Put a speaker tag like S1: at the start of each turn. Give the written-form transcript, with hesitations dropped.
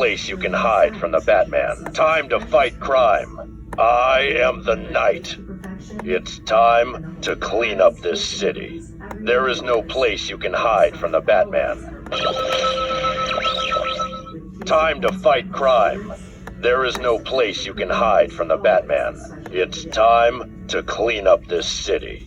S1: place you can hide from the Batman. Time to fight crime. I am the Knight. It's time to clean up this city. There is no place you can hide from the Batman. Time to fight crime. There is no place you can hide from the Batman. It's time to clean up this city.